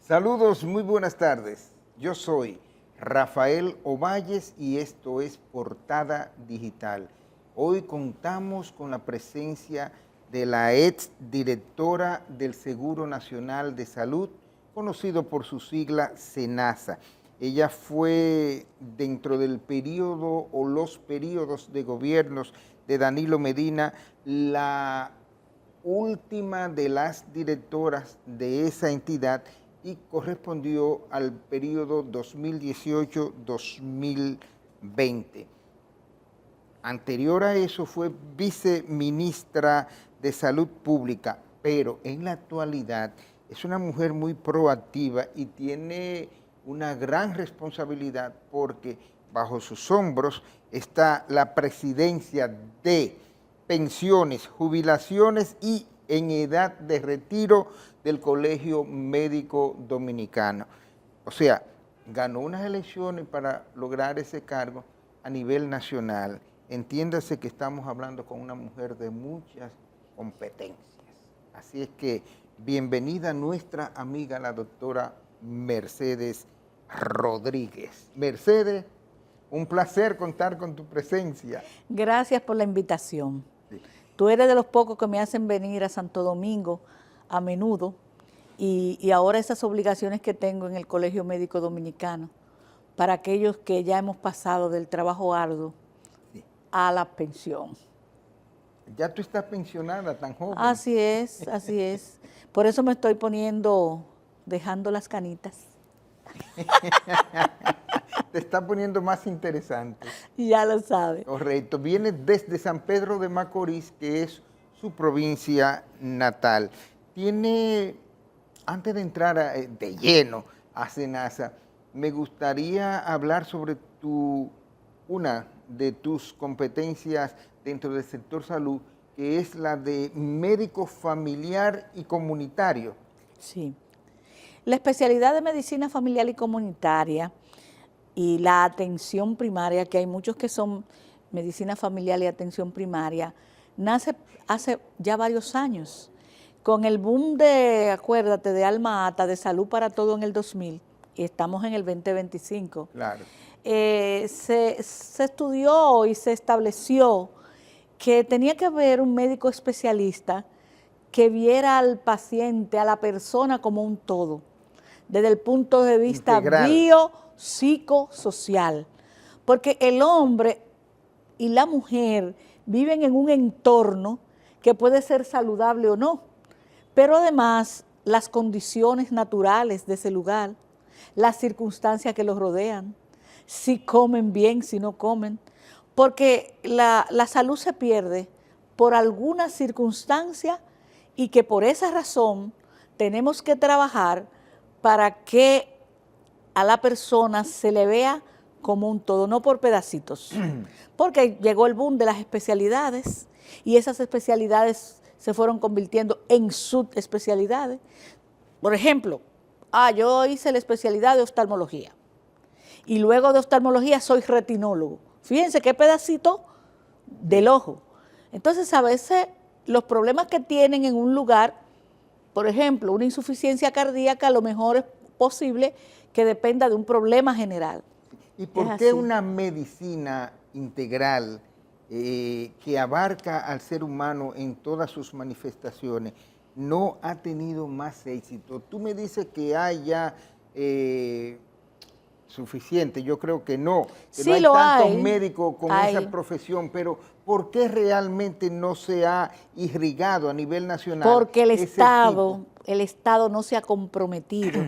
Saludos, muy buenas tardes. Yo soy Rafael Ovalles y esto es Portada Digital. Hoy contamos con la presencia de la ex directora del Seguro Nacional de Salud, conocido por su sigla SENASA. Ella fue dentro del periodo o los periodos de gobiernos de Danilo Medina la última de las directoras de esa entidad y correspondió al periodo 2018-2020. Anterior a eso fue viceministra de Salud Pública, pero en la actualidad es una mujer muy proactiva y tiene una gran responsabilidad porque bajo sus hombros está la presidencia de pensiones, jubilaciones y en edad de retiro del Colegio Médico Dominicano. O sea, ganó unas elecciones para lograr ese cargo a nivel nacional. Entiéndase que estamos hablando con una mujer de muchas competencias. Así es que bienvenida nuestra amiga la doctora Mercedes Rodríguez. Mercedes, un placer contar con tu presencia. Gracias por la invitación. Sí. Tú eres de los pocos que me hacen venir a Santo Domingo a menudo y ahora esas obligaciones que tengo en el Colegio Médico Dominicano para aquellos que ya hemos pasado del trabajo arduo a la pensión. Ya tú estás pensionada tan joven. Así es, así es. Por eso me estoy dejando las canitas. Te está poniendo más interesante. Ya lo sabes. Correcto. Viene desde San Pedro de Macorís, que es su provincia natal. Antes de entrar de lleno a SENASA, me gustaría hablar sobre una de tus competencias dentro del sector salud, que es la de médico familiar y comunitario. Sí. La especialidad de medicina familiar y comunitaria y la atención primaria, que hay muchos que son medicina familiar y atención primaria, nace hace ya varios años. Con el boom acuérdate, de Alma Ata, de Salud para Todo en el 2000, y estamos en el 2025. Claro. Se estudió y se estableció que tenía que haber un médico especialista que viera al paciente, a la persona como un todo, desde el punto de vista biopsicosocial, porque el hombre y la mujer viven en un entorno que puede ser saludable o no, pero además las condiciones naturales de ese lugar, las circunstancias que los rodean, si comen bien, si no comen, porque la salud se pierde por alguna circunstancia y que por esa razón tenemos que trabajar para que a la persona se le vea como un todo, no por pedacitos. Porque llegó el boom de las especialidades y esas especialidades se fueron convirtiendo en subespecialidades. Por ejemplo, yo hice la especialidad de oftalmología y luego de oftalmología soy retinólogo. Fíjense qué pedacito del ojo. Entonces, a veces los problemas que tienen en un lugar, por ejemplo, una insuficiencia cardíaca, a lo mejor es posible que dependa de un problema general. ¿Y por qué una medicina integral que abarca al ser humano en todas sus manifestaciones no ha tenido más éxito? Tú me dices que hay ya suficiente, yo creo que no, que sí, no hay tantos médicos con esa profesión, pero ¿por qué realmente no se ha irrigado a nivel nacional? Porque el Estado no se ha comprometido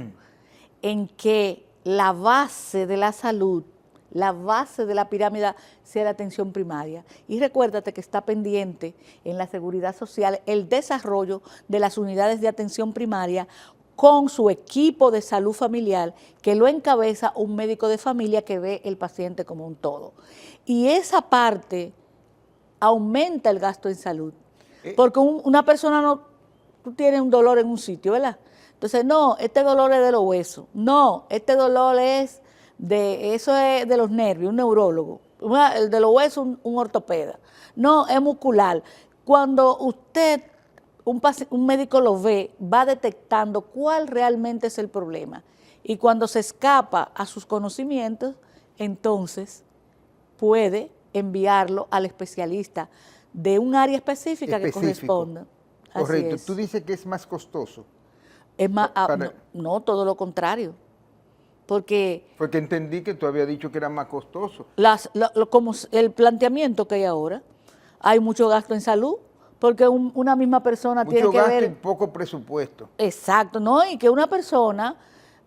en que la base de la salud, la base de la pirámide sea la atención primaria. Y recuérdate que está pendiente en la seguridad social el desarrollo de las unidades de atención primaria con su equipo de salud familiar, que lo encabeza un médico de familia que ve el paciente como un todo. Y esa parte aumenta el gasto en salud, porque una persona tú tienes un dolor en un sitio, ¿verdad? Entonces, no, este dolor es de los huesos, no, este dolor es de los nervios, un neurólogo, el de los huesos, un ortopeda, no, es muscular. Cuando usted un médico lo ve, va detectando cuál realmente es el problema. Y cuando se escapa a sus conocimientos, entonces puede enviarlo al especialista de un área específica que corresponda. Correcto. Así es. Tú dices que es más costoso. Es más, no, todo lo contrario. Porque entendí que tú habías dicho que era más costoso. como el planteamiento que hay ahora, hay mucho gasto en salud, porque una misma persona tiene que ver... Mucho gasto y poco presupuesto. Exacto, ¿no? Y que una persona,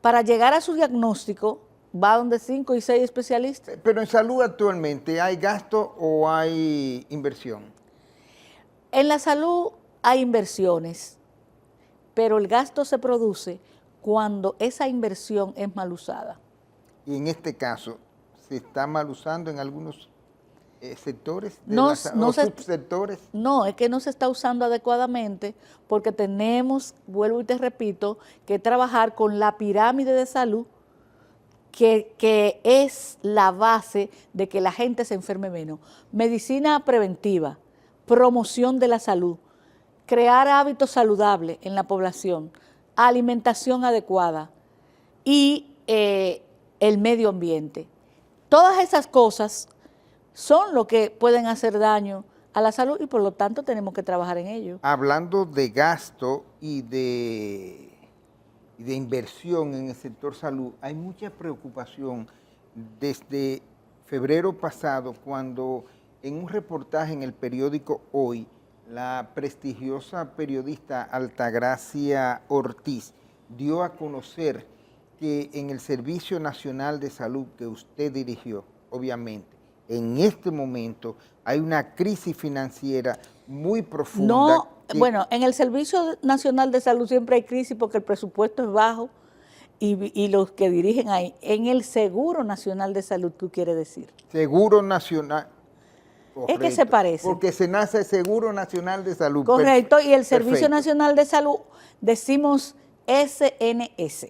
para llegar a su diagnóstico, va donde 5 y 6 especialistas. Pero en salud actualmente, ¿hay gasto o hay inversión? En la salud hay inversiones, pero el gasto se produce cuando esa inversión es mal usada. Y en este caso, ¿se está mal usando en algunos sectores o subsectores? No, es que no se está usando adecuadamente porque tenemos, vuelvo y te repito, que trabajar con la pirámide de salud que es la base de que la gente se enferme menos. Medicina preventiva, promoción de la salud, crear hábitos saludables en la población, alimentación adecuada y el medio ambiente. Todas esas cosas son lo que pueden hacer daño a la salud y por lo tanto tenemos que trabajar en ello. Hablando de gasto y de inversión en el sector salud, hay mucha preocupación desde febrero pasado cuando en un reportaje en el periódico Hoy, la prestigiosa periodista Altagracia Ortiz dio a conocer que en el Servicio Nacional de Salud que usted dirigió, obviamente, en este momento hay una crisis financiera muy profunda. No, bueno, en el Servicio Nacional de Salud siempre hay crisis porque el presupuesto es bajo y los que dirigen ahí. En el Seguro Nacional de Salud, ¿tú quieres decir? Seguro Nacional. Correcto, es que se parece. Porque se nace el Seguro Nacional de Salud. Correcto, y el Servicio Nacional de Salud decimos SNS.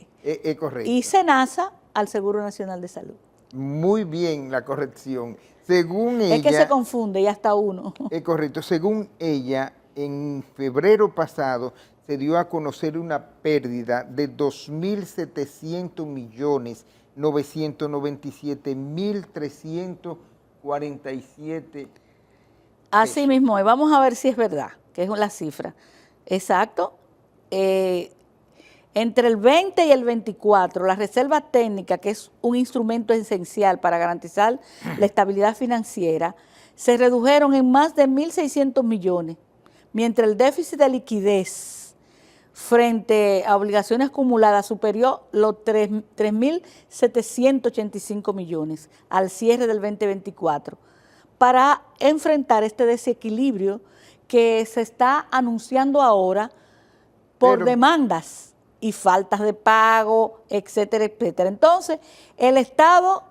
Correcto. Y SENASA al Seguro Nacional de Salud. Muy bien la corrección. Según ella... Es que se confunde y hasta uno. Es correcto. Según ella, en febrero pasado se dio a conocer una pérdida de 2.700.997.347 Así mismo, y vamos a ver si es verdad, que es la cifra. Exacto. Entre el 20 y el 24, la reserva técnica, que es un instrumento esencial para garantizar la estabilidad financiera, se redujeron en más de 1.600 millones, mientras el déficit de liquidez frente a obligaciones acumuladas superó los 3.785 millones al cierre del 2024, para enfrentar este desequilibrio que se está anunciando ahora por demandas y faltas de pago, etcétera, etcétera. Entonces, el Estado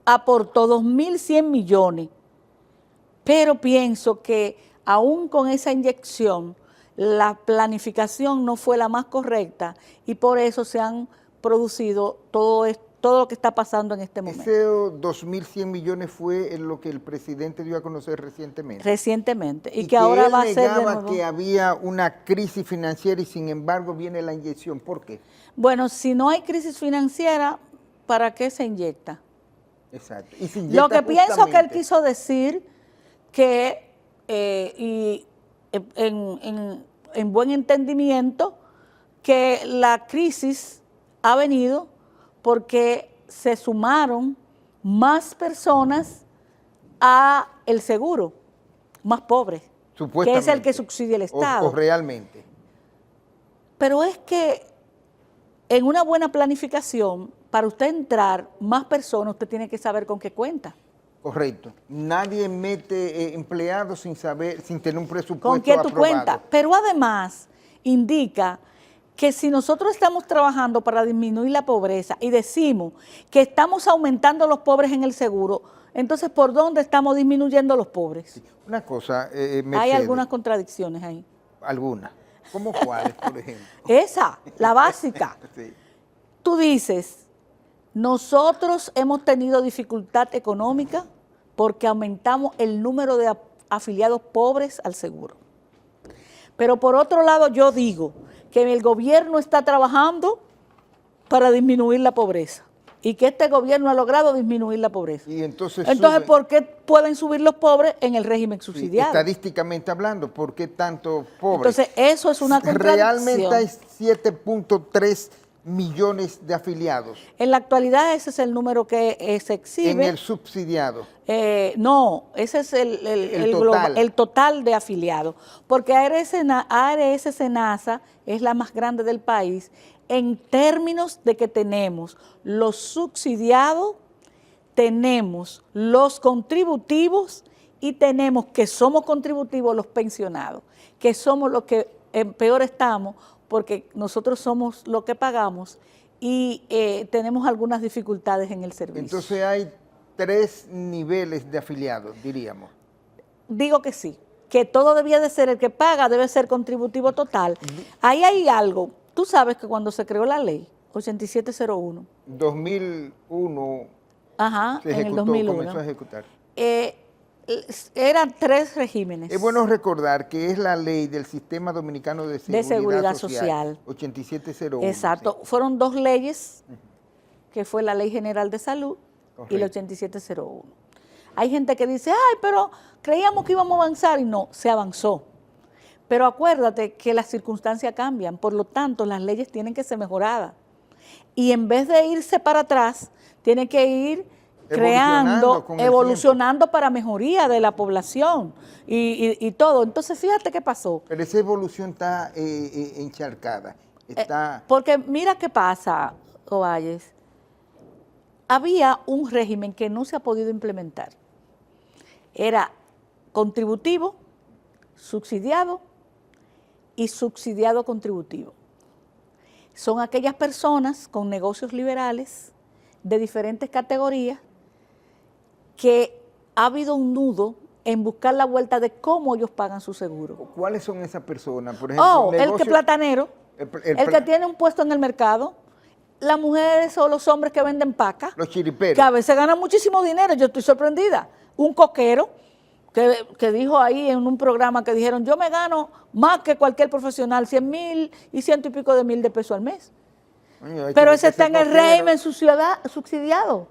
aportó 2.100 millones, pero pienso que aún con esa inyección, la planificación no fue la más correcta y por eso se han producido todo lo que está pasando en este momento. Ese 2.100 millones fue lo que el presidente dio a conocer recientemente. Recientemente. Y que ahora va a ser de nuevo. Que había una crisis financiera y sin embargo viene la inyección. ¿Por qué? Bueno, si no hay crisis financiera, ¿para qué se inyecta? Exacto. Y se inyecta lo que pienso que él quiso decir que, y en buen entendimiento, que la crisis ha venido porque se sumaron más personas a el seguro, más pobres, que es el que subsidia el Estado. O realmente. Pero es que en una buena planificación, para usted entrar más personas, usted tiene que saber con qué cuenta. Correcto. Nadie mete empleados sin saber, sin tener un presupuesto ¿Con qué tú aprobado. cuentas? Pero además indica que si nosotros estamos trabajando para disminuir la pobreza y decimos que estamos aumentando los pobres en el seguro, entonces ¿por dónde estamos disminuyendo los pobres? Sí. Una cosa, Mercedes, hay algunas contradicciones ahí. Algunas. ¿Cómo cuáles, por ejemplo? Esa, la básica. Sí. Tú dices, nosotros hemos tenido dificultad económica porque aumentamos el número de afiliados pobres al seguro. Pero por otro lado yo digo que el gobierno está trabajando para disminuir la pobreza y que este gobierno ha logrado disminuir la pobreza. Y entonces ¿por qué pueden subir los pobres en el régimen subsidiado? Estadísticamente hablando, ¿por qué tanto pobres? Entonces eso es una contradicción. Realmente hay 7.3 millones de afiliados. En la actualidad ese es el número que se exhibe. En el subsidiado. No, ese es el total de afiliados, porque ARS Senasa es la más grande del país en términos de que tenemos los subsidiados, tenemos los contributivos y tenemos que somos contributivos los pensionados, que somos los que peor estamos porque nosotros somos los que pagamos y tenemos algunas dificultades en el servicio. Entonces hay 3 niveles de afiliados, diríamos. Digo que sí, que todo debía de ser, el que paga debe ser contributivo total. Ahí hay algo, tú sabes que cuando se creó la ley 8701. 2001. Ajá, se ejecutó, en el 2001. Comenzó a ejecutar. Eran 3 regímenes. Es bueno recordar que es la ley del Sistema Dominicano de Seguridad Social. 8701. Exacto. Sí. Fueron 2 leyes, que fue la Ley General de Salud. Correcto. Y la 8701. Hay gente que dice, ay, pero creíamos que íbamos a avanzar y no, se avanzó. Pero acuérdate que las circunstancias cambian, por lo tanto las leyes tienen que ser mejoradas. Y en vez de irse para atrás, tienen que ir evolucionando para mejoría de la población y todo. Entonces, fíjate qué pasó. Pero esa evolución está encharcada. Porque mira qué pasa, Ovalles. Había un régimen que no se ha podido implementar. Era contributivo, subsidiado y subsidiado contributivo. Son aquellas personas con negocios liberales de diferentes categorías que ha habido un nudo en buscar la vuelta de cómo ellos pagan su seguro. ¿Cuáles son esas personas? Por ejemplo, el que es platanero, el que tiene un puesto en el mercado, las mujeres o los hombres que venden paca, los chiriperos, que a veces ganan muchísimo dinero. Yo estoy sorprendida. Un coquero que dijo ahí en un programa que dijeron, yo me gano más que cualquier profesional, 100,000 y 100 y pico de mil de pesos al mes. Pero ese está en el régimen subsidiado.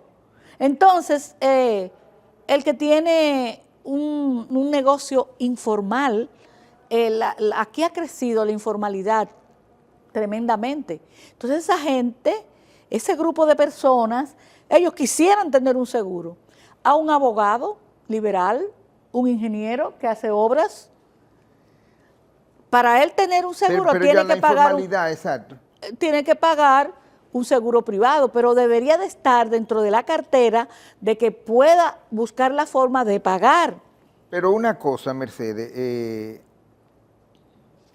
Entonces, el que tiene un negocio informal, aquí ha crecido la informalidad tremendamente. Entonces esa gente, ese grupo de personas, ellos quisieran tener un seguro. A un abogado liberal, un ingeniero que hace obras, para él tener un seguro tiene que pagar tiene que pagar un seguro privado, pero debería de estar dentro de la cartera de que pueda buscar la forma de pagar. Pero una cosa, Mercedes,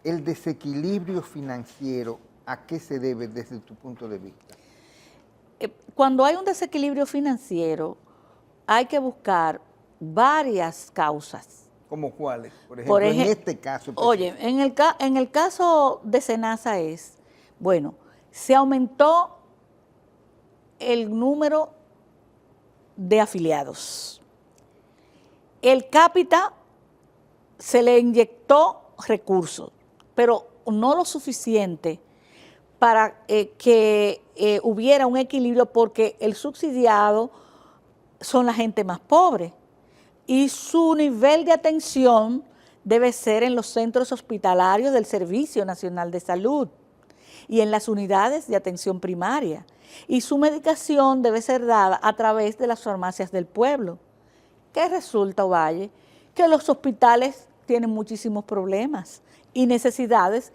el desequilibrio financiero, ¿a qué se debe desde tu punto de vista? Cuando hay un desequilibrio financiero, hay que buscar varias causas. ¿Cómo cuáles? Por ejemplo, en este caso. Oye, en el caso de Senasa bueno, se aumentó el número de afiliados. El cápita se le inyectó recursos, pero no lo suficiente para que hubiera un equilibrio, porque el subsidiado son la gente más pobre y su nivel de atención debe ser en los centros hospitalarios del Servicio Nacional de Salud y en las unidades de atención primaria, y su medicación debe ser dada a través de las farmacias del pueblo. ¿Qué resulta, Ovalle? Que los hospitales tienen muchísimos problemas y necesidades,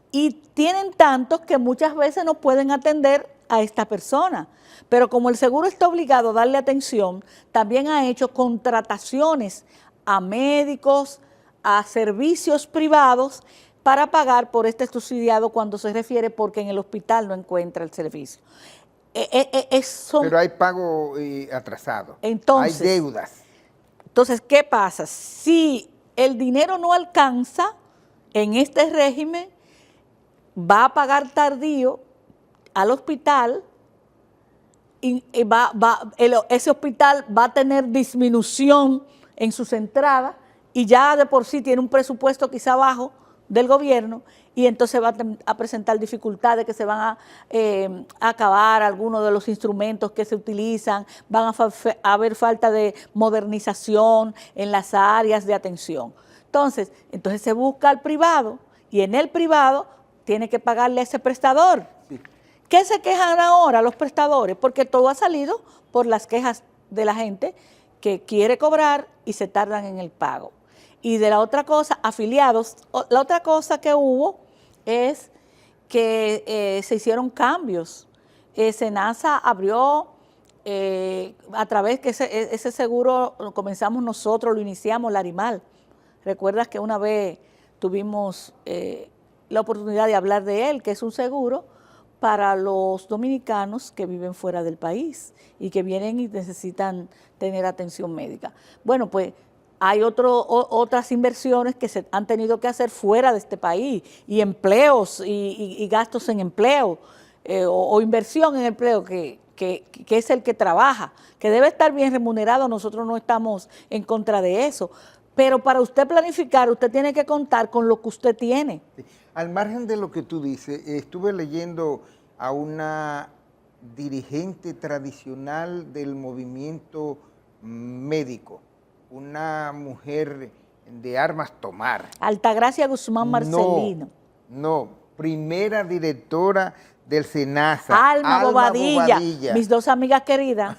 y tienen tantos que muchas veces no pueden atender a esta persona. Pero como el seguro está obligado a darle atención, también ha hecho contrataciones a médicos, a servicios privados para pagar por este subsidiado cuando se refiere porque en el hospital no encuentra el servicio. Pero hay pago atrasado, entonces, hay deudas. Entonces, ¿qué pasa? Si el dinero no alcanza en este régimen, va a pagar tardío al hospital y ese hospital va a tener disminución en sus entradas y ya de por sí tiene un presupuesto quizá bajo del gobierno, y entonces va a presentar dificultades, que se van a acabar algunos de los instrumentos que se utilizan, van a haber falta de modernización en las áreas de atención. Entonces se busca al privado, y en el privado tiene que pagarle a ese prestador. Sí. ¿Qué se quejan ahora los prestadores? Porque todo ha salido por las quejas de la gente que quiere cobrar y se tardan en el pago. Y de la otra cosa, afiliados, la otra cosa que hubo es que se hicieron cambios. SENASA abrió a través que ese seguro lo comenzamos nosotros, lo iniciamos, Larimal. Recuerdas que una vez tuvimos la oportunidad de hablar de él, que es un seguro para los dominicanos que viven fuera del país y que vienen y necesitan tener atención médica. Bueno, pues hay otras inversiones que se han tenido que hacer fuera de este país, y empleos y gastos en empleo o inversión en empleo que es el que trabaja, que debe estar bien remunerado. Nosotros no estamos en contra de eso, pero para usted planificar, usted tiene que contar con lo que usted tiene. Sí. Al margen de lo que tú dices, estuve leyendo a una dirigente tradicional del movimiento médico, una mujer de armas tomar. Altagracia Guzmán Marcelino. No, primera directora del SENASA. Alma Bobadilla, mis dos amigas queridas.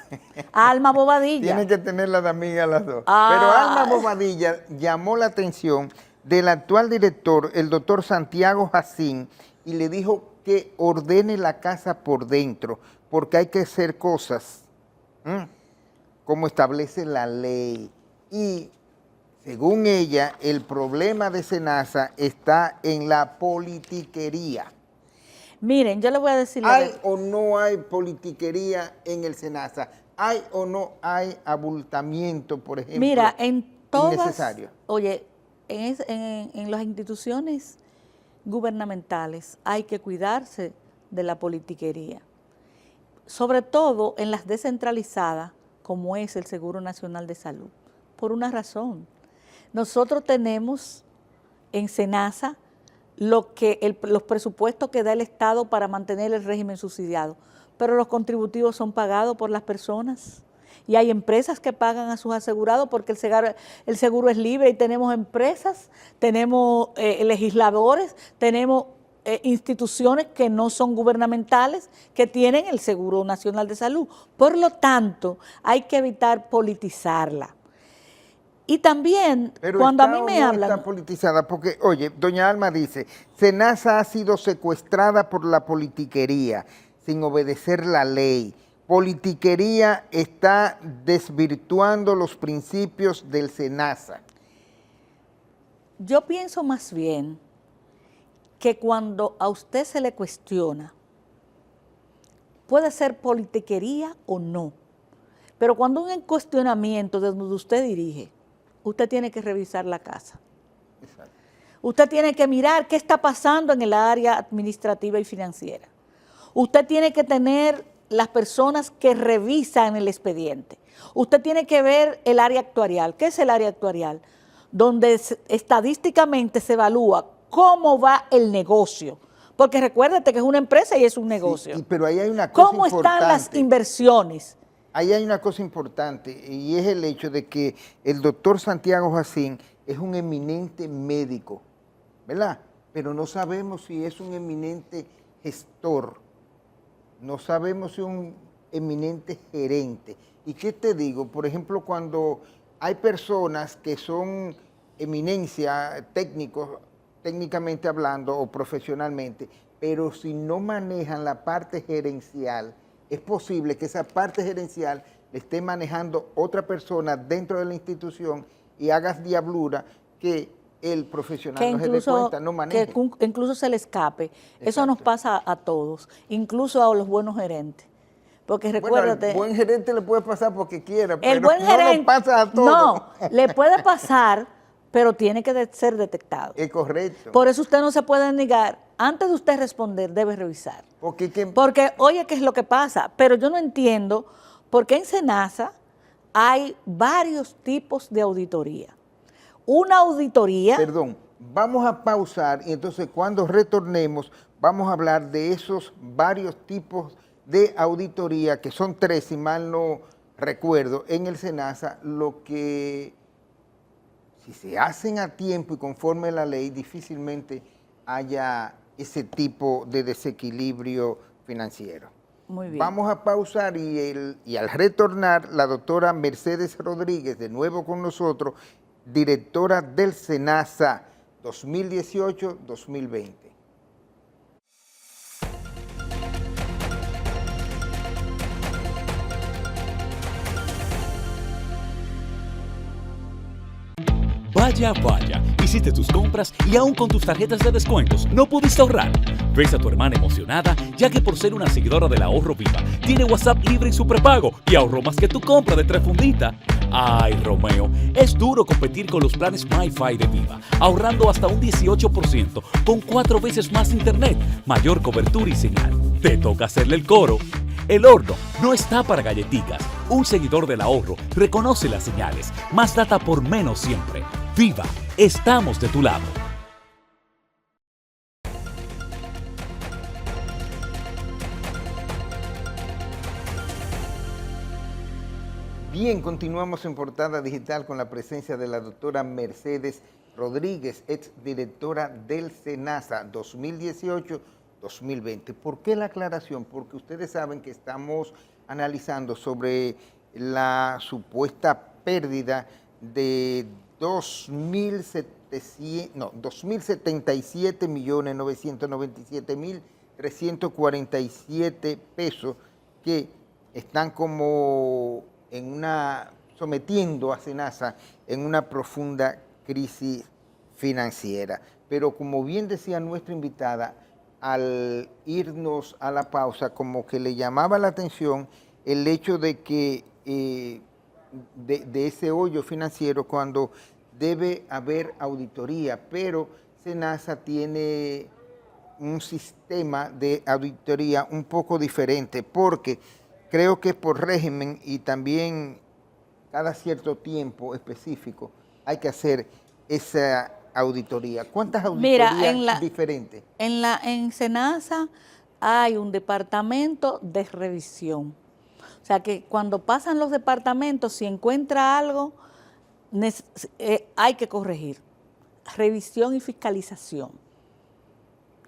Alma Bobadilla. Tienen que tenerlas de amigas las dos. Ah. Pero Alma Bobadilla llamó la atención del actual director, el doctor Santiago Jacín, y le dijo que ordene la casa por dentro, porque hay que hacer cosas como establece la ley. Y según ella, el problema de SENASA está en la politiquería. Miren, yo le voy a decir... ¿Hay o no hay politiquería en el SENASA? ¿Hay o no hay abultamiento, por ejemplo? Mira, en todas... innecesario. Oye, en las instituciones gubernamentales hay que cuidarse de la politiquería. Sobre todo en las descentralizadas, como es el Seguro Nacional de Salud. Por una razón. Nosotros tenemos en SENASA los presupuestos que da el Estado para mantener el régimen subsidiado, pero los contributivos son pagados por las personas, y hay empresas que pagan a sus asegurados porque el seguro es libre, y tenemos empresas, tenemos legisladores, tenemos instituciones que no son gubernamentales que tienen el Seguro Nacional de Salud. Por lo tanto, hay que evitar politizarla. Y también, pero cuando a mí me hablan... Pero está politizada, porque, oye, doña Alma dice, SENASA ha sido secuestrada por la politiquería, sin obedecer la ley. Politiquería está desvirtuando los principios del SENASA. Yo pienso más bien que cuando a usted se le cuestiona, puede ser politiquería o no, pero cuando un cuestionamiento de donde usted dirige, usted tiene que revisar la casa. Exacto. Usted tiene que mirar qué está pasando en el área administrativa y financiera. Usted tiene que tener las personas que revisan el expediente. Usted tiene que ver el área actuarial. ¿Qué es el área actuarial? Donde estadísticamente se evalúa cómo va el negocio. Porque recuérdate que es una empresa y es un negocio. Sí, pero ahí hay una cosa ¿Cómo importante. están las inversiones? Ahí hay una cosa importante, y es el hecho de que el doctor Santiago Jacín es un eminente médico, ¿verdad? Pero no sabemos si es un eminente gestor, no sabemos si es un eminente gerente. ¿Y qué te digo? Por ejemplo, cuando hay personas que son eminencia técnicamente hablando o profesionalmente, pero si no manejan la parte gerencial, es posible que esa parte gerencial le esté manejando otra persona dentro de la institución y hagas diablura que el profesional que no se dé cuenta, no maneje. Que incluso se le escape. Exacto. Eso nos pasa a todos, incluso a los buenos gerentes. Porque recuérdate... Bueno, al buen gerente le puede pasar porque quiera, pero el buen no gerente, nos pasa a todos. No, le puede pasar, pero tiene que ser detectado. Es correcto. Por eso usted no se puede negar. Antes de usted responder, debe revisar. Porque, oye, ¿qué es lo que pasa? Pero yo no entiendo por qué en SENASA hay varios tipos de auditoría. Una auditoría... Perdón, Vamos a pausar y entonces cuando retornemos vamos a hablar de esos varios tipos de auditoría, que son 3, si mal no recuerdo, en el SENASA, lo que si se hacen a tiempo y conforme a la ley, difícilmente haya ese tipo de desequilibrio financiero. Muy bien. Vamos a pausar y al retornar, la doctora Mercedes Rodríguez, de nuevo con nosotros, directora del SENASA 2018-2020. Vaya, vaya, hiciste tus compras y aún con tus tarjetas de descuentos no pudiste ahorrar. Ves a tu hermana emocionada ya que por ser una seguidora del Ahorro Viva tiene WhatsApp libre y su prepago y ahorró más que tu compra de 3 funditas. Ay, Romeo, es duro competir con los planes MiFi de Viva, ahorrando hasta un 18% con 4 veces más internet, mayor cobertura y señal. Te toca hacerle el coro. El horno no está para galletitas. Un seguidor del ahorro reconoce las señales. Más data por menos siempre. Viva, estamos de tu lado. Bien, continuamos en Portada Digital con la presencia de la doctora Mercedes Rodríguez, ex directora del SENASA 2018-2020. ¿Por qué la aclaración? Porque ustedes saben que estamos analizando sobre la supuesta pérdida de 2.077.997.347 pesos que están como sometiendo a SENASA en una profunda crisis financiera. Pero como bien decía nuestra invitada, al irnos a la pausa, como que le llamaba la atención el hecho de que de ese hoyo financiero cuando debe haber auditoría, pero SENASA tiene un sistema de auditoría un poco diferente, porque creo que por régimen y también cada cierto tiempo específico hay que hacer esa auditoría. ¿Cuántas auditorías diferentes? En SENASA hay un departamento de revisión. O sea que cuando pasan los departamentos, si encuentra algo, hay que corregir. Revisión y fiscalización.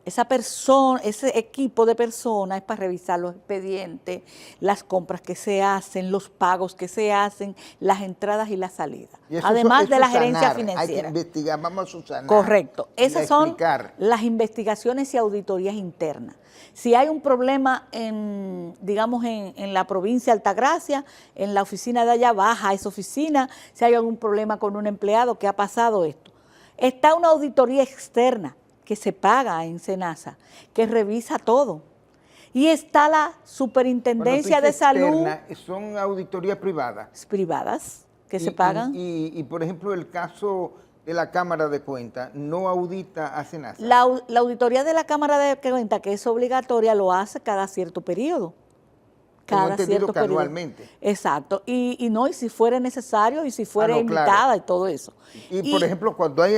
Esa persona, ese equipo de personas es para revisar los expedientes, las compras que se hacen, los pagos que se hacen, las entradas y las salidas. Además de la gerencia financiera. Hay que investigar, vamos a subsanar. Correcto. Esas son las investigaciones y auditorías internas. Si hay un problema digamos, en la provincia de Altagracia, en la oficina de allá, baja a esa oficina. Si hay algún problema con un empleado, ¿qué ha pasado esto? Está una auditoría externa que se paga en SENASA, que revisa todo. Y está la Superintendencia de Salud. Son auditorías privadas. Privadas, que se pagan. Y, por ejemplo, el caso de la Cámara de Cuentas, ¿no audita a SENASA? La auditoría de la Cámara de Cuentas, que es obligatoria, lo hace cada cierto periodo. Cada cierto periodo. Anualmente. Exacto. Y si fuera necesario y si fuera invitada, claro, y todo eso. Y, por ejemplo, cuando hay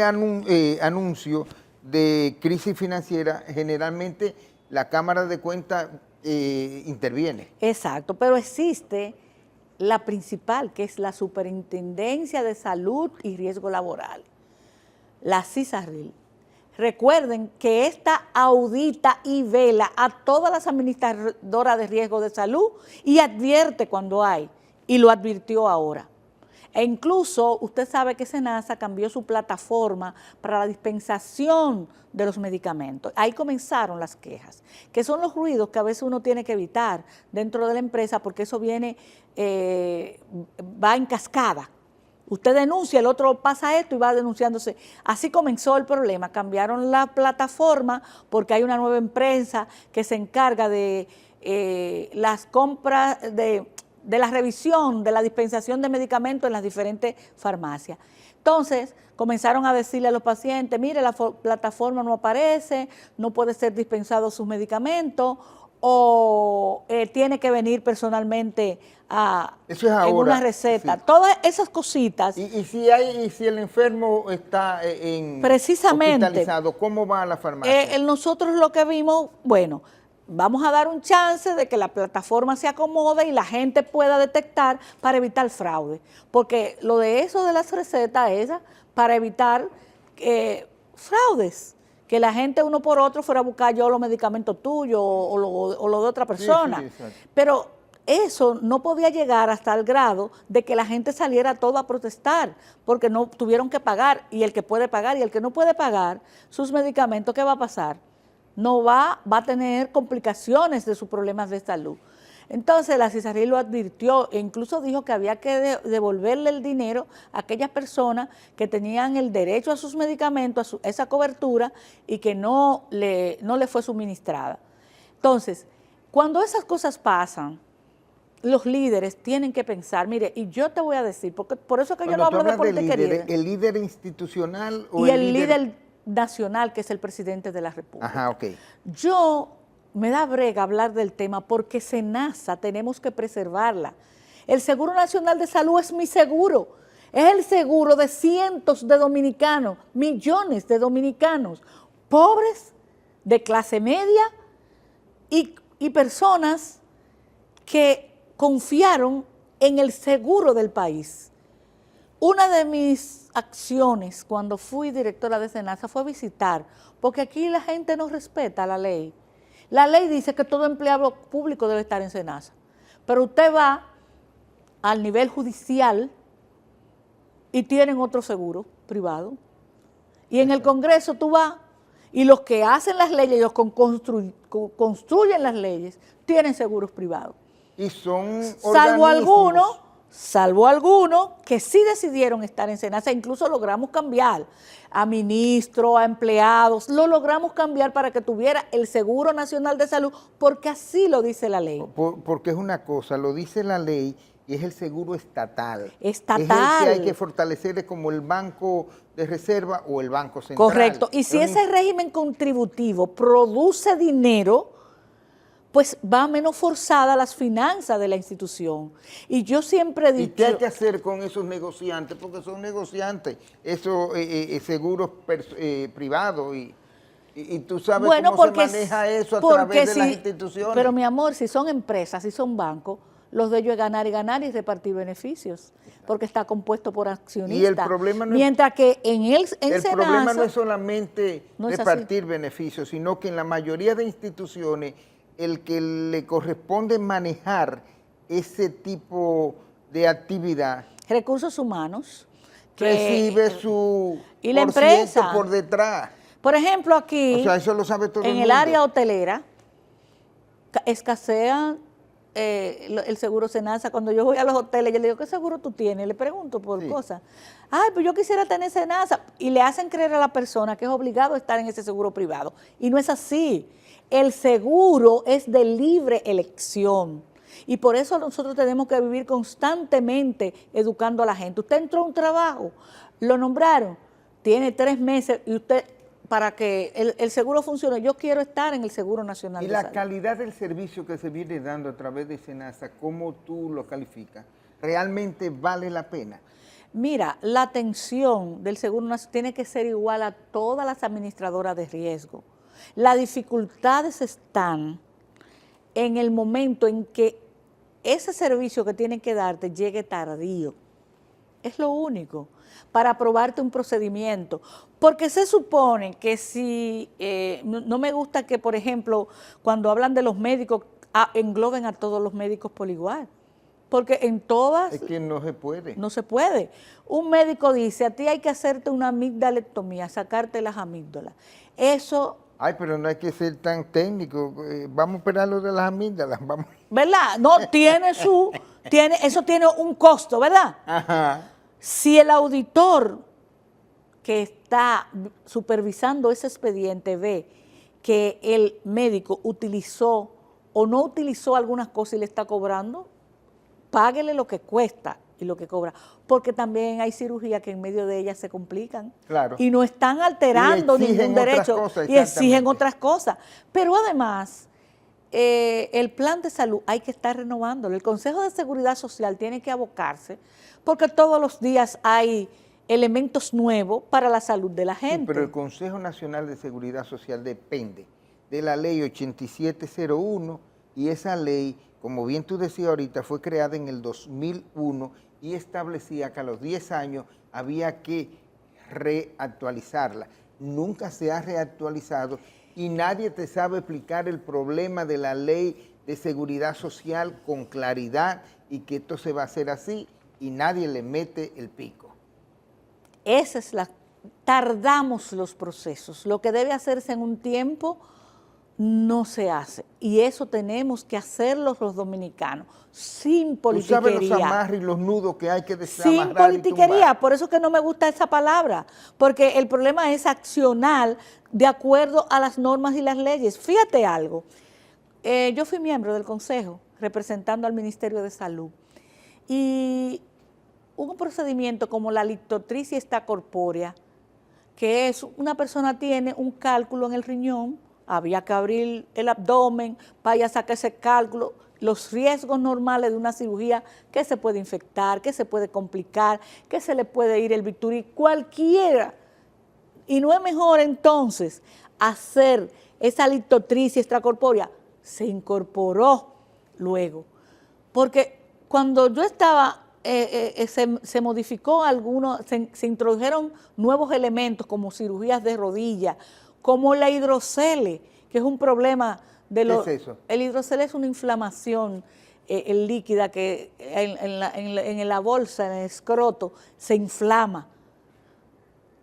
anuncio de crisis financiera, generalmente la Cámara de Cuentas interviene. Exacto, pero existe la principal, que es la Superintendencia de Salud y Riesgo Laboral, la CISARRIL. Recuerden que esta audita y vela a todas las administradoras de riesgo de salud y advierte cuando hay, y lo advirtió ahora. E incluso usted sabe que SENASA cambió su plataforma para la dispensación de los medicamentos. Ahí comenzaron las quejas, que son los ruidos que a veces uno tiene que evitar dentro de la empresa porque eso viene, va en cascada. Usted denuncia, el otro pasa esto y va denunciándose. Así comenzó el problema. Cambiaron la plataforma porque hay una nueva empresa que se encarga de las compras de la revisión, de la dispensación de medicamentos en las diferentes farmacias. Entonces, comenzaron a decirle a los pacientes, mire, la plataforma no aparece, no puede ser dispensado sus medicamentos, o tiene que venir personalmente Eso es en ahora, una receta. sí. Todas esas cositas. Y si el enfermo está Precisamente, hospitalizado, ¿cómo va a la farmacia? Nosotros lo que vimos, bueno, vamos a dar un chance de que la plataforma se acomode y la gente pueda detectar para evitar fraude. Porque lo de eso de las recetas es para evitar fraudes. Que la gente uno por otro fuera a buscar yo los medicamentos tuyos o lo de otra persona. Sí, exacto. Pero eso no podía llegar hasta el grado de que la gente saliera toda a protestar, porque no tuvieron que pagar, y el que puede pagar y el que no puede pagar sus medicamentos, ¿qué va a pasar? No va a tener complicaciones de sus problemas de salud. Entonces la CISARRI lo advirtió e incluso dijo que había que devolverle el dinero a aquellas personas que tenían el derecho a sus medicamentos, a esa cobertura, y que no le fue suministrada. Entonces, cuando esas cosas pasan, los líderes tienen que pensar, mire, y yo te voy a decir, porque por eso que yo no hablo de politiquería. ¿El líder institucional o el líder nacional, que es el presidente de la República? Ajá, ok. Yo me da brega hablar del tema porque SENASA tenemos que preservarla. El Seguro Nacional de Salud es mi seguro, es el seguro de cientos de dominicanos, millones de dominicanos, pobres, de clase media y personas que confiaron en el seguro del país. Una de mis acciones cuando fui directora de SENASA fue visitar, porque aquí la gente no respeta la ley. La ley dice que todo empleado público debe estar en SENASA, pero usted va al nivel judicial y tienen otro seguro privado. Y en el Congreso tú vas y los que hacen las leyes, los que construyen las leyes, tienen seguros privados. Y son salvo algunos que sí decidieron estar en SENASA, incluso logramos cambiar a ministros, a empleados, lo logramos cambiar para que tuviera el Seguro Nacional de Salud, porque así lo dice la ley. Porque es una cosa, lo dice la ley y es el seguro estatal. Estatal. Es el que hay que fortalecer como el Banco de Reserva o el Banco Central. Correcto. Y si ese régimen contributivo produce dinero, pues va menos forzada las finanzas de la institución. Y yo siempre he dicho... ¿Y qué hay que hacer con esos negociantes? Porque son negociantes, esos seguros privados y tú sabes cómo se maneja eso a través de las instituciones. Pero mi amor, si son empresas, si son bancos, los de ellos es ganar y ganar y repartir beneficios, porque está compuesto por accionistas. Y el problema no mientras que en el problema no es solamente repartir así. Beneficios, sino que en la mayoría de instituciones el que le corresponde manejar ese tipo de actividad. Recursos humanos. Recibe su y la empresa por detrás. Por ejemplo, aquí, o sea, eso lo sabe todo en el área hotelera, escasea el seguro SENASA. Cuando yo voy a los hoteles, yo le digo, ¿qué seguro tú tienes? Le pregunto por cosas. Ay, pues yo quisiera tener SENASA. Y le hacen creer a la persona que es obligado a estar en ese seguro privado. Y no es así. El seguro es de libre elección. Y por eso nosotros tenemos que vivir constantemente educando a la gente. Usted entró a un trabajo, lo nombraron, tiene 3 meses y usted, para que el seguro funcione, yo quiero estar en el Seguro Nacional de Salud. Y la calidad del servicio que se viene dando a través de SENASA, ¿cómo tú lo calificas? ¿Realmente vale la pena? Mira, la atención del Seguro Nacional tiene que ser igual a todas las administradoras de riesgo. Las dificultades están en el momento en que ese servicio que tienen que darte llegue tardío. Es lo único, para aprobarte un procedimiento. Porque se supone que si, no me gusta que, por ejemplo, cuando hablan de los médicos, engloben a todos los médicos por igual. Porque en todas... Es que no se puede. No se puede. Un médico dice, a ti hay que hacerte una amigdalectomía, sacarte las amígdalas. Eso... Ay, pero no hay que ser tan técnico. Vamos a operar lo de las amígdalas. Vamos. ¿Verdad? No, eso tiene un costo, ¿verdad? Ajá. Si el auditor que está supervisando ese expediente ve que el médico utilizó o no utilizó algunas cosas y le está cobrando, páguele lo que cuesta y lo que cobra, porque también hay cirugías que en medio de ellas se complican. Claro. Y no están alterando ningún derecho y exigen otras cosas. Pero además, el plan de salud hay que estar renovándolo. El Consejo de Seguridad Social tiene que abocarse porque todos los días hay elementos nuevos para la salud de la gente. Sí, pero el Consejo Nacional de Seguridad Social depende de la ley 8701 y esa ley, como bien tú decías ahorita, fue creada en el 2001 y establecía que a los 10 años había que reactualizarla. Nunca se ha reactualizado y nadie te sabe explicar el problema de la ley de seguridad social con claridad y que esto se va a hacer así y nadie le mete el pico. Esa es tardamos los procesos. Lo que debe hacerse en un tiempo no se hace. Y eso tenemos que hacerlo los dominicanos, sin politiquería. Tú sabes los amarres y los nudos que hay que desamarrar. Sin politiquería, por eso que no me gusta esa palabra, porque el problema es accionar de acuerdo a las normas y las leyes. Fíjate algo, yo fui miembro del Consejo representando al Ministerio de Salud y un procedimiento como la lithotripsia extracorpórea, que es una persona tiene un cálculo en el riñón, había que abrir el abdomen, vaya a sacar ese cálculo, los riesgos normales de una cirugía, que se puede infectar, que se puede complicar, que se le puede ir el bisturí, cualquiera. Y no es mejor entonces hacer esa lithotripsia extracorpórea. Se incorporó luego, porque cuando yo estaba, se modificó se introdujeron nuevos elementos como cirugías de rodilla, como la hidrocele, que es un problema de los... ¿Qué es eso? El hidrocele es una inflamación líquida que en la bolsa, en el escroto, se inflama.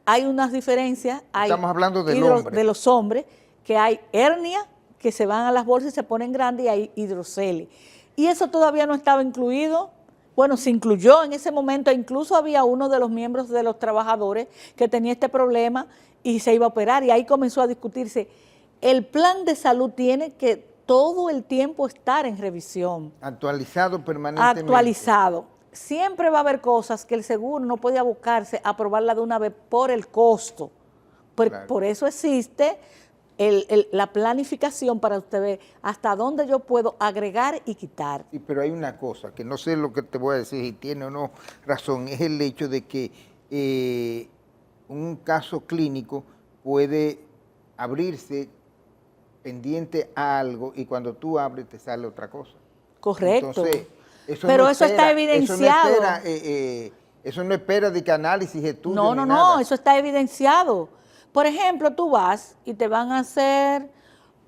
Hay unas diferencias. Estamos hablando del hombre. De los hombres, que hay hernia, que se van a las bolsas y se ponen grandes, y hay hidrocele. Y eso todavía no estaba incluido. Bueno, se incluyó en ese momento, incluso había uno de los miembros de los trabajadores que tenía este problema y se iba a operar, y ahí comenzó a discutirse. El plan de salud tiene que todo el tiempo estar en revisión. Actualizado permanentemente. Actualizado. Siempre va a haber cosas que el seguro no puede abocarse a aprobarla de una vez por el costo. Claro. Por eso existe la planificación para usted ver hasta dónde yo puedo agregar y quitar. Sí, pero hay una cosa, que no sé lo que te voy a decir, si tiene o no razón, es el hecho de que un caso clínico puede abrirse pendiente a algo y cuando tú abres te sale otra cosa. Correcto. Entonces, pero eso está evidenciado. Eso no espera de que análisis, estudio, No, ni no, nada. no, eso está evidenciado. Por ejemplo, tú vas y te van a hacer,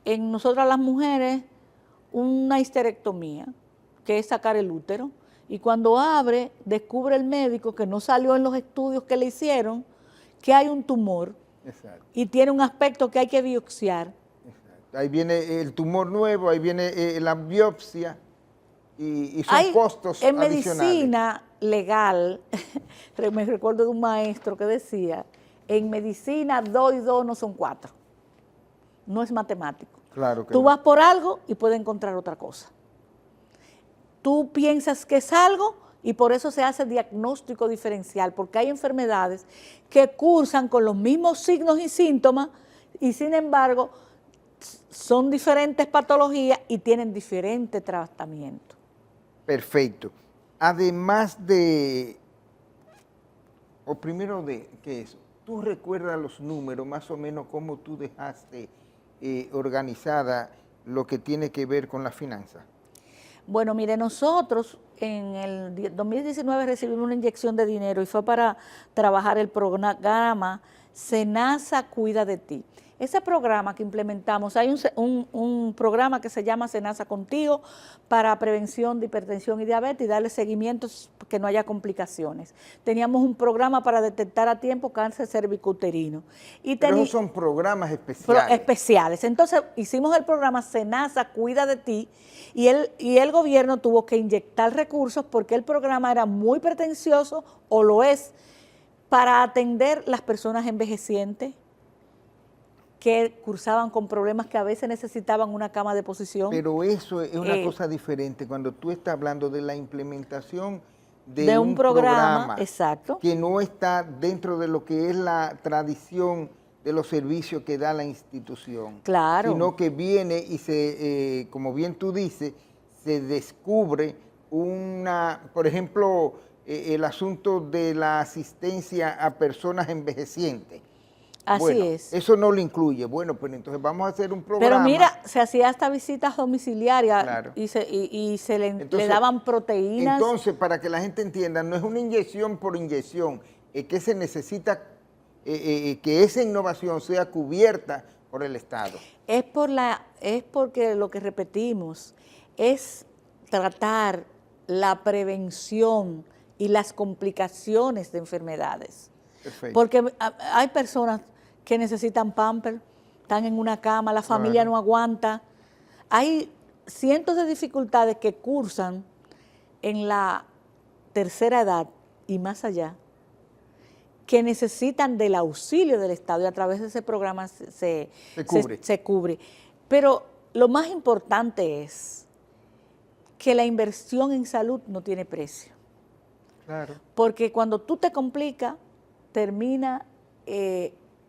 en nosotras las mujeres, una histerectomía, que es sacar el útero, y cuando abre, descubre el médico que no salió en los estudios que le hicieron, que hay un tumor. Exacto. Y tiene un aspecto que hay que biopsiar. Exacto. Ahí viene el tumor nuevo, ahí viene la biopsia y son costos en adicionales. Medicina legal, me recuerdo de un maestro que decía, en medicina 2 y 2 no son 4. No es matemático. Claro que Tú no. vas por algo y puedes encontrar otra cosa. Tú piensas que es algo y por eso se hace diagnóstico diferencial, porque hay enfermedades que cursan con los mismos signos y síntomas y sin embargo son diferentes patologías y tienen diferente tratamiento. Perfecto. Además de, o primero de, ¿qué es? ¿Tú recuerdas los números, más o menos cómo tú dejaste organizada lo que tiene que ver con la finanza? Bueno, mire, nosotros en el 2019 recibimos una inyección de dinero y fue para trabajar el programa Senasa Cuida de Ti. Ese programa que implementamos, hay un programa que se llama Senasa Contigo para prevención de hipertensión y diabetes y darle seguimiento que no haya complicaciones. Teníamos un programa para detectar a tiempo cáncer cervicouterino. Pero esos son programas especiales. Especiales. Entonces hicimos el programa Senasa Cuida de Ti y el gobierno tuvo que inyectar recursos porque el programa era muy pretencioso, o lo es, para atender las personas envejecientes que cursaban con problemas que a veces necesitaban una cama de posición. Pero eso es una cosa diferente cuando tú estás hablando de la implementación de un programa exacto, que no está dentro de lo que es la tradición de los servicios que da la institución. Claro. Sino que viene y como bien tú dices, se descubre por ejemplo, el asunto de la asistencia a personas envejecientes. Así bueno, es. Eso no lo incluye. Bueno, pues entonces vamos a hacer un programa. Pero mira, se hacía hasta visitas domiciliarias Claro. y se le Entonces, daban proteínas. Entonces, para que la gente entienda, no es una inyección por inyección, es que se necesita que esa innovación sea cubierta por el Estado. Es porque lo que repetimos es tratar la prevención y las complicaciones de enfermedades. Perfecto. Porque hay personas que necesitan pamper, están en una cama, la familia no aguanta. Hay cientos de dificultades que cursan en la tercera edad y más allá, que necesitan del auxilio del Estado y a través de ese programa se cubre. Pero lo más importante es que la inversión en salud no tiene precio. Claro. Porque cuando tú te complicas, termina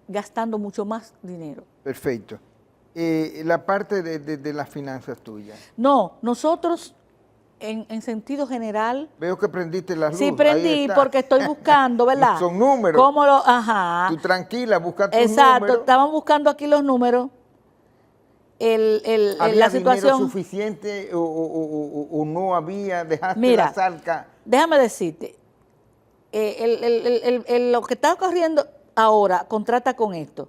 gastando mucho más dinero. Perfecto. La parte de las finanzas tuyas. No, nosotros en sentido general. Veo que prendiste la luz. Sí, prendí porque estoy buscando, ¿verdad? Son números. Ajá. Tú tranquila, busca tus Exacto, números. estaban buscando aquí los números. ¿Había la situación dinero suficiente o no había? ¿Dejaste Mira, la salca? Déjame decirte, lo que está ocurriendo ahora contrasta con esto.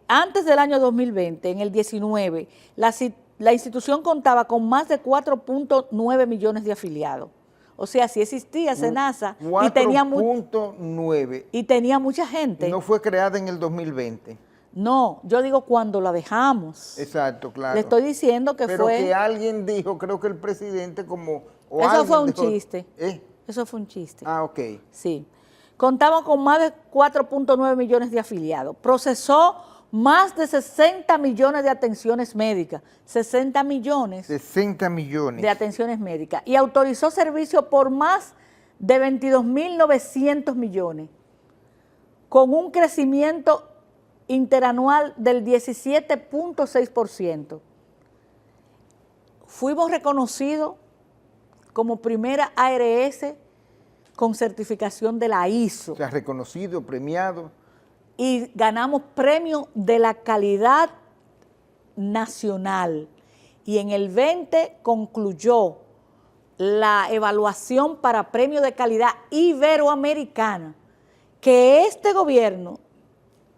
Antes del año 2020, en el 19, la institución contaba con más de 4.9 millones de afiliados. O sea, sí existía SENASA y tenía 4.9. Y tenía mucha gente. No fue creada en el 2020. No, yo digo cuando la dejamos. Exacto, claro. Le estoy diciendo que Pero fue... que alguien dijo, creo que el presidente como... Eso fue un chiste. ¿Eh? Eso fue un chiste. Ah, ok. Sí. Contamos con más de 4.9 millones de afiliados. Procesó más de 60 millones de atenciones médicas. 60 millones. 60 millones. De atenciones médicas. Y autorizó servicios por más de 22.900 millones. Con un crecimiento interanual del 17.6%. Fuimos reconocidos como primera ARS con certificación de la ISO. O sea, reconocido, premiado. Y ganamos premio de la calidad nacional. Y en el 20 concluyó la evaluación para premio de calidad iberoamericana, que este gobierno,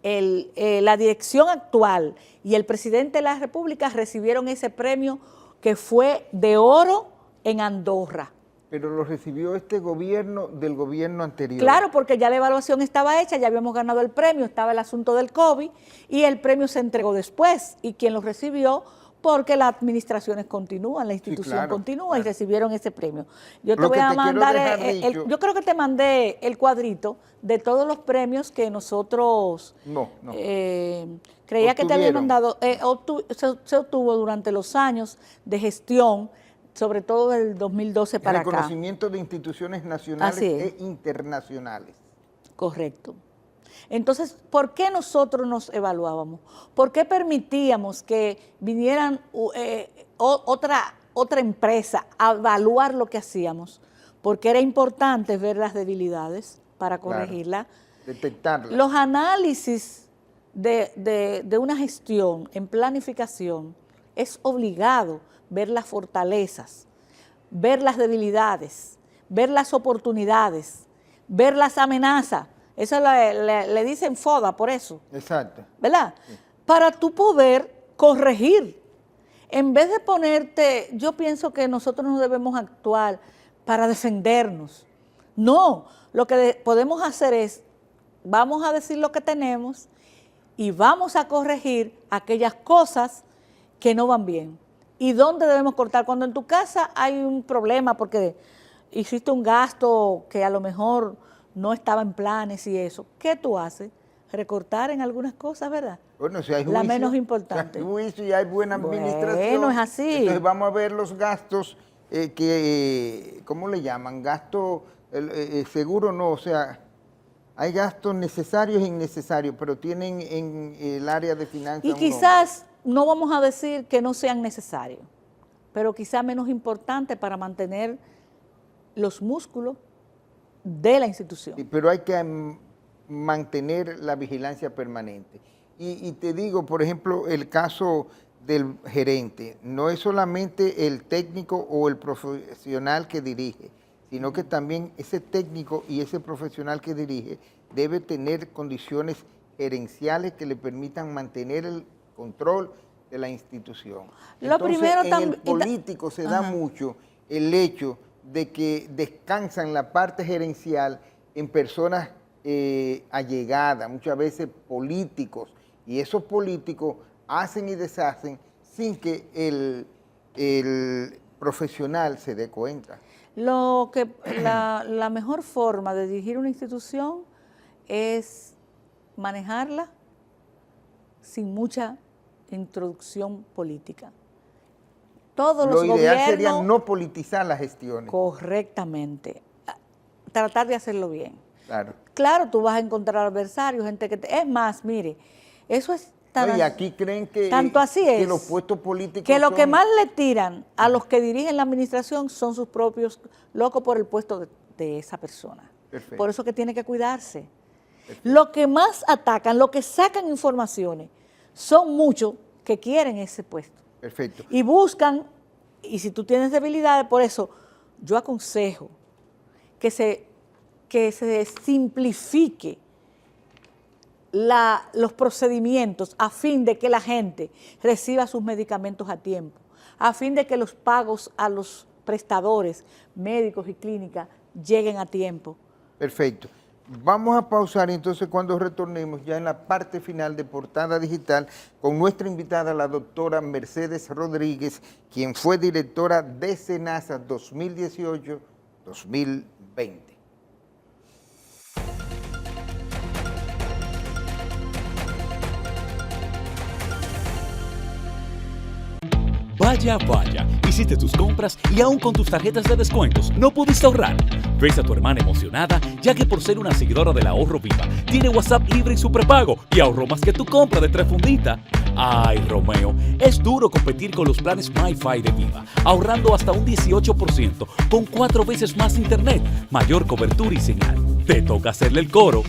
la dirección actual y el presidente de la República recibieron ese premio que fue de oro en Andorra. Pero lo recibió este gobierno del gobierno anterior. Claro, porque ya la evaluación estaba hecha, ya habíamos ganado el premio, estaba el asunto del COVID y el premio se entregó después. Y quien lo recibió, porque las administraciones continúan, la institución continúa y recibieron ese premio. Yo te voy a mandar, yo creo que te mandé el cuadrito de todos los premios que nosotros creía que te había mandado, se obtuvo durante los años de gestión, sobre todo del 2012 para acá. Reconocimiento de instituciones nacionales e internacionales. Correcto. Entonces, ¿por qué nosotros nos evaluábamos? ¿Por qué permitíamos que vinieran otra empresa a evaluar lo que hacíamos? Porque era importante ver las debilidades para corregirlas. Claro, detectarlas. Los análisis de una gestión en planificación es obligado ver las fortalezas, ver las debilidades, ver las oportunidades, ver las amenazas. Eso le dicen FODA por eso. Exacto. ¿Verdad? Sí. Para tú poder corregir. En vez de ponerte, yo pienso que nosotros no debemos actuar para defendernos. No, lo que podemos hacer es, vamos a decir lo que tenemos y vamos a corregir aquellas cosas que no van bien. ¿Y dónde debemos cortar? Cuando en tu casa hay un problema porque hiciste un gasto que a lo mejor no estaba en planes y eso, ¿qué tú haces? Recortar en algunas cosas, ¿verdad? Bueno, si hay juicio, la menos importante. Si hay juicio y hay buena administración. Bueno, es así. Entonces vamos a ver los gastos ¿cómo le llaman? Gasto, seguro no, o sea, hay gastos necesarios e innecesarios, pero tienen en el área de finanzas Y un quizás no vamos a decir que no sean necesarios, pero quizás menos importante para mantener los músculos de la institución. Sí, pero hay que mantener la vigilancia permanente. Y te digo, por ejemplo, el caso del gerente, no es solamente el técnico o el profesional que dirige, sino que también ese técnico y ese profesional que dirige debe tener condiciones gerenciales que le permitan mantener el control de la institución. Entonces, en el político se da mucho el hecho de que descansan la parte gerencial en personas allegadas, muchas veces políticos, y esos políticos hacen y deshacen sin que el profesional se dé cuenta. La mejor forma de dirigir una institución es manejarla sin mucha introducción política. Todos los gobiernos... Lo ideal sería no politizar las gestiones. Correctamente. Tratar de hacerlo bien. Claro. Claro, tú vas a encontrar adversarios, gente que es más, mire, eso es tan... Y aquí creen que, tanto así es, que los puestos políticos que lo que más le tiran a los que dirigen la administración son sus propios locos por el puesto de esa persona. Perfecto. Por eso que tiene que cuidarse. Perfecto. Lo que más atacan, lo que sacan informaciones, son muchos que quieren ese puesto. Perfecto. Y buscan, y si tú tienes debilidades, por eso yo aconsejo que se simplifique los procedimientos a fin de que la gente reciba sus medicamentos a tiempo, a fin de que los pagos a los prestadores médicos y clínicas lleguen a tiempo. Perfecto. Vamos a pausar entonces cuando retornemos ya en la parte final de Portada Digital con nuestra invitada, la doctora Mercedes Rodríguez, quien fue directora de SENASA 2018-2020. Vaya, vaya, hiciste tus compras y aún con tus tarjetas de descuentos no pudiste ahorrar. Ves a tu hermana emocionada ya que por ser una seguidora del Ahorro Viva tiene WhatsApp libre y su prepago y ahorró más que tu compra de 3 funditas. Ay, Romeo, es duro competir con los planes MyFi de Viva, ahorrando hasta un 18% con 4 veces más internet, mayor cobertura y señal. Te toca hacerle el coro.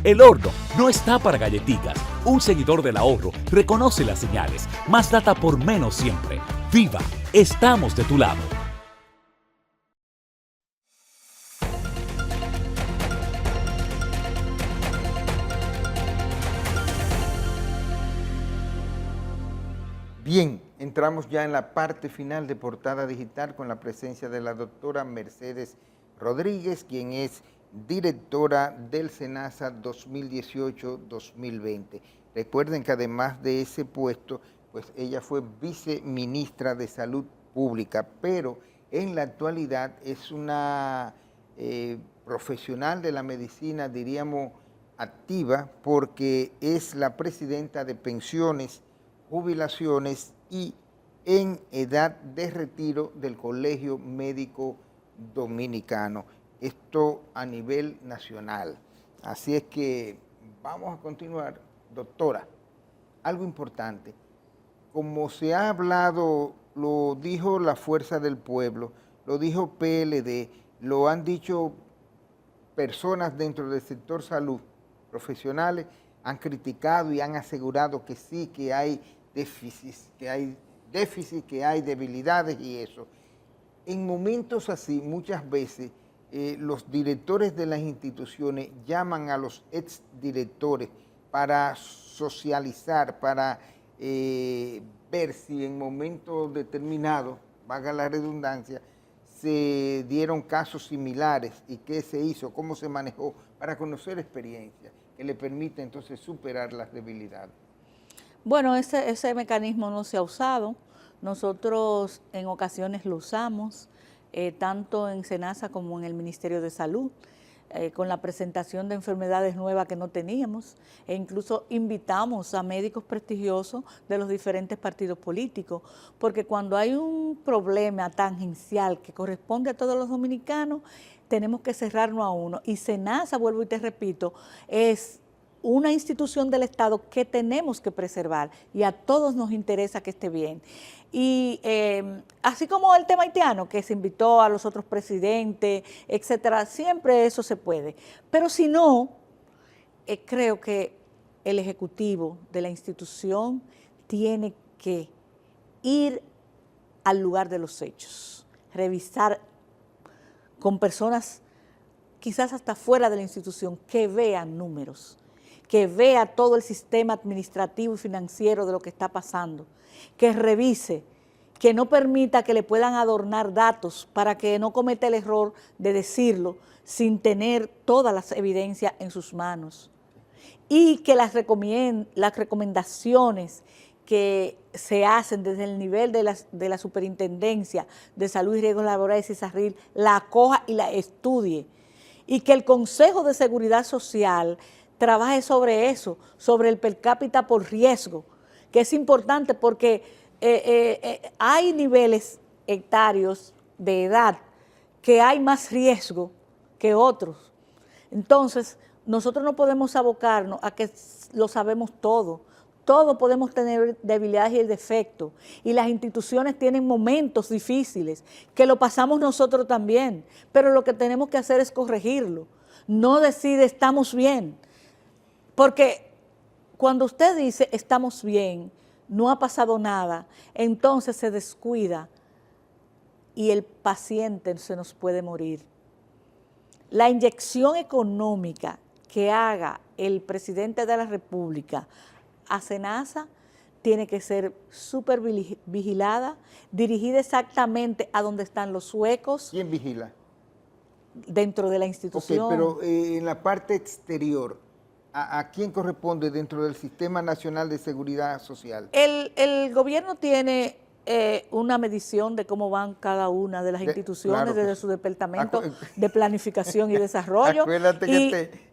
El horno no está para galletitas. Un seguidor del ahorro reconoce las señales. Más data por menos siempre. Viva, estamos de tu lado. Bien, entramos ya en la parte final de Portada Digital con la presencia de la doctora Mercedes Rodríguez, quien es directora del SENASA 2018-2020. Recuerden que además de ese puesto, pues ella fue viceministra de Salud Pública, pero en la actualidad es una profesional de la medicina, diríamos, activa, porque es la presidenta de pensiones, jubilaciones y en edad de retiro del Colegio Médico Dominicano. Esto a nivel nacional. Así es que vamos a continuar. Doctora, algo importante. Como se ha hablado, lo dijo la Fuerza del Pueblo, lo dijo PLD, lo han dicho personas dentro del sector salud, profesionales, han criticado y han asegurado que sí, que hay déficits, que hay debilidades y eso. En momentos así, muchas veces, los directores de las instituciones llaman a los exdirectores para socializar, para ver si en momentos determinados, valga la redundancia, se dieron casos similares y qué se hizo, cómo se manejó, para conocer experiencias que le permite entonces superar las debilidades. Bueno, ese mecanismo no se ha usado. Nosotros en ocasiones lo usamos, tanto en SENASA como en el Ministerio de Salud, con la presentación de enfermedades nuevas que no teníamos, e incluso invitamos a médicos prestigiosos de los diferentes partidos políticos, porque cuando hay un problema tangencial que corresponde a todos los dominicanos, tenemos que cerrarnos a uno. Y SENASA, vuelvo y te repito, es una institución del Estado que tenemos que preservar y a todos nos interesa que esté bien. Y así como el tema haitiano, que se invitó a los otros presidentes, etcétera, siempre eso se puede. Pero si no, creo que el Ejecutivo de la institución tiene que ir al lugar de los hechos, revisar con personas quizás hasta fuera de la institución que vean números, que vea todo el sistema administrativo y financiero de lo que está pasando, que revise, que no permita que le puedan adornar datos para que no cometa el error de decirlo sin tener todas las evidencias en sus manos. Y que las recomendaciones que se hacen desde el nivel de la Superintendencia de Salud y Riesgos Laborales y CISARRIL la acoja y la estudie. Y que el Consejo de Seguridad Social trabaje sobre eso, sobre el per cápita por riesgo, que es importante porque hay niveles etarios de edad que hay más riesgo que otros. Entonces, nosotros no podemos abocarnos a que lo sabemos todo. Todos podemos tener debilidades y defectos, y las instituciones tienen momentos difíciles, que lo pasamos nosotros también, pero lo que tenemos que hacer es corregirlo, no decir estamos bien, porque cuando usted dice estamos bien, no ha pasado nada, entonces se descuida y el paciente se nos puede morir. La inyección económica que haga el presidente de la República a SENASA tiene que ser súper vigilada, dirigida exactamente a donde están los huecos. ¿Quién vigila? Dentro de la institución. Ok, pero en la parte exterior, ¿a quién corresponde dentro del Sistema Nacional de Seguridad Social? El gobierno tiene una medición de cómo van cada una de las instituciones claro, desde su departamento de planificación y desarrollo. Acuérdate que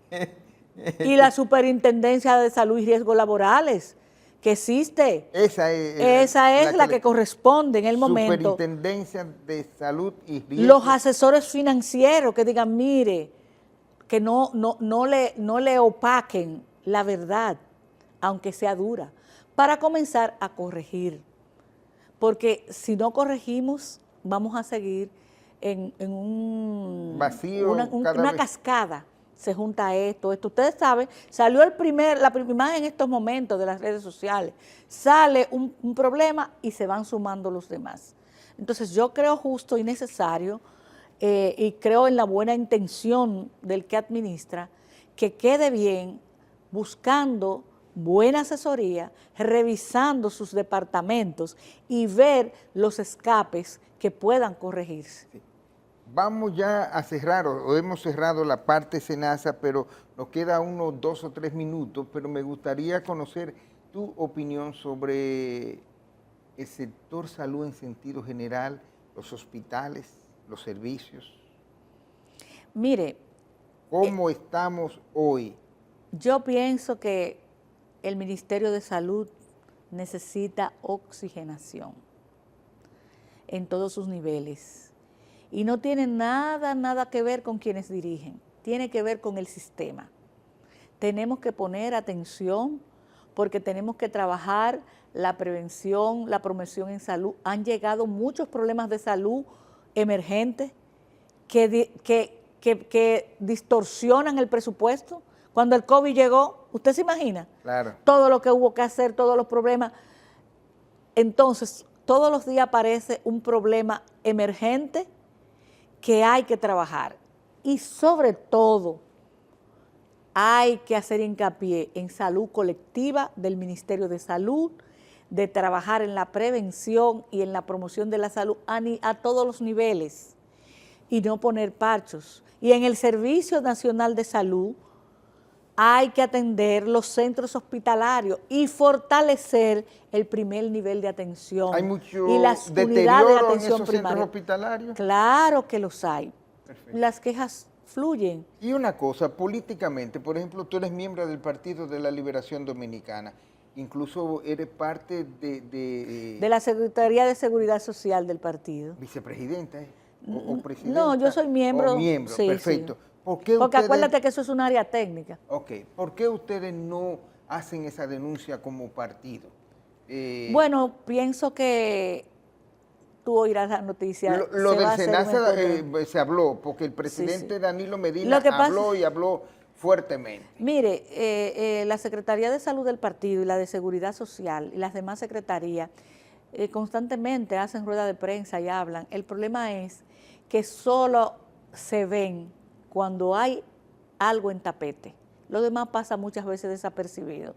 y la Superintendencia de Salud y Riesgos Laborales, que existe. Esa es la que corresponde en el momento. Superintendencia de Salud y Riesgos. Los asesores financieros que digan, mire, que no le opaquen la verdad, aunque sea dura, para comenzar a corregir. Porque si no corregimos, vamos a seguir en un vacío, una cascada. Se junta esto. Ustedes saben, salió la primera imagen en estos momentos de las redes sociales, sale un problema y se van sumando los demás. Entonces yo creo justo y necesario, y creo en la buena intención del que administra, que quede bien buscando buena asesoría, revisando sus departamentos y ver los escapes que puedan corregirse. Sí. Vamos ya a cerrar, o hemos cerrado la parte SENASA, pero nos queda unos 2 o 3 minutos, pero me gustaría conocer tu opinión sobre el sector salud en sentido general, los hospitales, los servicios. Mire, ¿cómo estamos hoy? Yo pienso que el Ministerio de Salud necesita oxigenación en todos sus niveles. Y no tiene nada que ver con quienes dirigen, tiene que ver con el sistema. Tenemos que poner atención porque tenemos que trabajar la prevención, la promoción en salud. Han llegado muchos problemas de salud emergentes que distorsionan el presupuesto. Cuando el COVID llegó, ¿usted se imagina? Claro. Todo lo que hubo que hacer, todos los problemas. Entonces, todos los días aparece un problema emergente que hay que trabajar. Y sobre todo, hay que hacer hincapié en salud colectiva del Ministerio de Salud, de trabajar en la prevención y en la promoción de la salud a todos los niveles y no poner parchos. Y en el Servicio Nacional de Salud hay que atender los centros hospitalarios y fortalecer el primer nivel de atención. ¿Hay mucho y las unidades de atención en esos primaria. centros hospitalarios? Claro que los hay. Perfecto. Las quejas fluyen. Y una cosa, políticamente, por ejemplo, tú eres miembro del Partido de la Liberación Dominicana, incluso eres parte de la Secretaría de Seguridad Social del partido. Vicepresidenta. o presidenta. No, yo soy miembro. O miembro, sí, perfecto. sí. ¿Por qué Porque ustedes, acuérdate que eso es un área técnica. ok, ¿por qué ustedes no hacen esa denuncia como partido? Bueno, pienso que tú oirás la noticia. Lo se va del a hacer un SENASA encuentro. se habló, porque el Sí, presidente sí. Danilo Medina Lo que pasa habló es- y habló fuertemente. Mire, la Secretaría de Salud del partido y la de Seguridad Social y las demás secretarías constantemente hacen rueda de prensa y hablan. El problema es que solo se ven cuando hay algo en tapete. Lo demás pasa muchas veces desapercibido.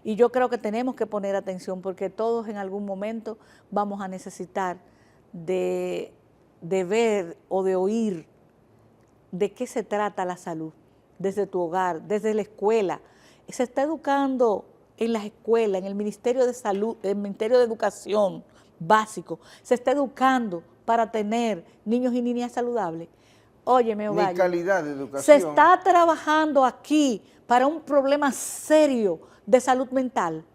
Y yo creo que tenemos que poner atención porque todos en algún momento vamos a necesitar de ver o de oír de qué se trata la salud, desde tu hogar, desde la escuela. Se está educando en las escuelas, en el Ministerio de Salud, en el Ministerio de Educación básico, se está educando para tener niños y niñas saludables. Óyeme, Ni Ovalle, calidad de se educación. está trabajando aquí para un problema serio de salud mental.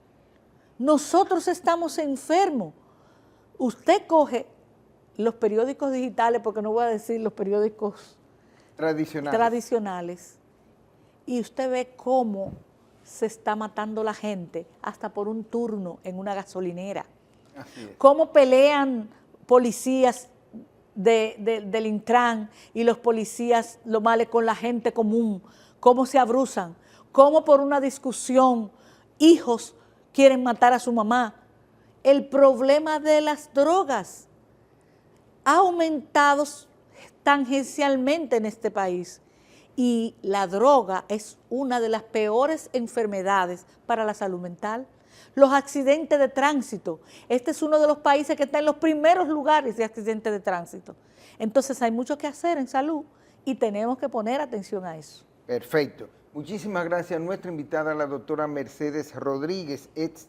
Nosotros estamos enfermos. Usted coge los periódicos digitales, porque no voy a decir los periódicos tradicionales, y usted ve cómo se está matando la gente hasta por un turno en una gasolinera. Así es. Cómo pelean policías del Intran y los policías locales con la gente común, cómo se abruzan, cómo por una discusión hijos quieren matar a su mamá. El problema de las drogas ha aumentado tangencialmente en este país y la droga es una de las peores enfermedades para la salud mental. Los accidentes de tránsito, este es uno de los países que está en los primeros lugares de accidentes de tránsito. Entonces hay mucho que hacer en salud y tenemos que poner atención a eso. Perfecto. Muchísimas gracias a nuestra invitada, la doctora Mercedes Rodríguez, ex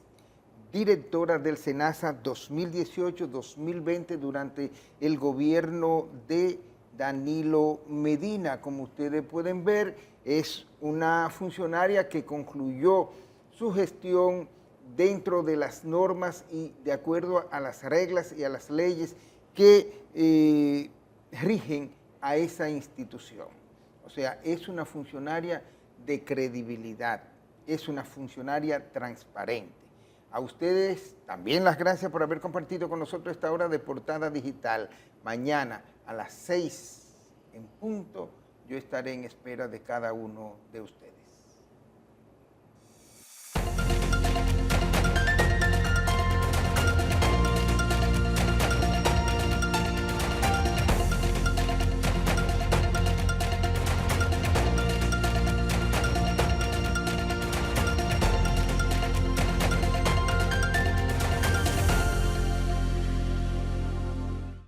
directora del SENASA 2018-2020 durante el gobierno de Danilo Medina. Como ustedes pueden ver, es una funcionaria que concluyó su gestión dentro de las normas y de acuerdo a las reglas y a las leyes que rigen a esa institución. O sea, es una funcionaria de credibilidad, es una funcionaria transparente. A ustedes también las gracias por haber compartido con nosotros esta hora de Portada Digital. Mañana a las 6 en punto yo estaré en espera de cada uno de ustedes.